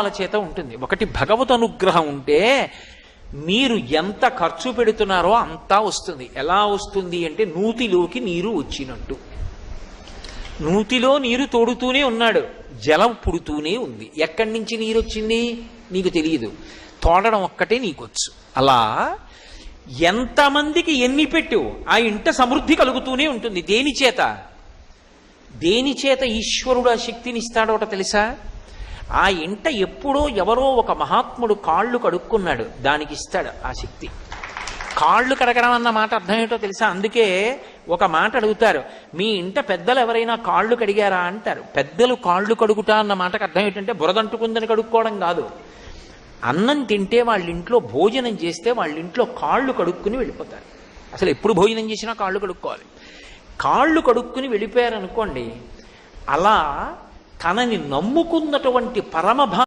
కారణాల చేత ఉంటుంది. ఒకటి భగవద్ అనుగ్రహం ఉంటే మీరు ఎంత ఖర్చు పెడుతున్నారో అంతా వస్తుంది. ఎలా వస్తుంది అంటే నూతిలోకి నీరు వచ్చినట్టు. నూతిలో నీరు తోడుతూనే ఉన్నాడు, జలం పుడుతూనే ఉంది. ఎక్కడి నుంచి నీరు వచ్చింది నీకు తెలియదు, తోడడం ఒక్కటే నీకొచ్చు. అలా ఎంతమందికి ఎన్ని పెట్టు ఆ ఇంట సమృద్ధి కలుగుతూనే ఉంటుంది. దేని చేత? దేని చేత ఈశ్వరుడు ఆ శక్తిని ఇస్తాడో తెలుసా? ఆ ఇంట ఎప్పుడో ఎవరో ఒక మహాత్ముడు కాళ్ళు కడుక్కున్నాడు, దానికి ఇస్తాడు ఆ శక్తి. కాళ్ళు కడగడం అన్న మాట అర్థం ఏంటో తెలుసా? అందుకే ఒక మాట అడుగుతారు, మీ ఇంట పెద్దలు ఎవరైనా కాళ్ళు కడిగారా అంటారు. పెద్దలు కాళ్ళు కడుగుతా అన్న మాటకు అర్థం ఏంటంటే బురదంటుకుందని కడుక్కోవడం కాదు. అన్నం తింటే వాళ్ళ ఇంట్లో భోజనం చేస్తే వాళ్ళ ఇంట్లో కాళ్ళు కడుక్కుని వెళ్ళిపోతారు. అసలు ఎప్పుడు భోజనం చేసినా కాళ్ళు కడుక్కోవాలి. కాళ్ళు కడుక్కుని వెళ్ళిపోయారనుకోండి, అలా తనని నమ్ముకున్నటువంటి పరమభా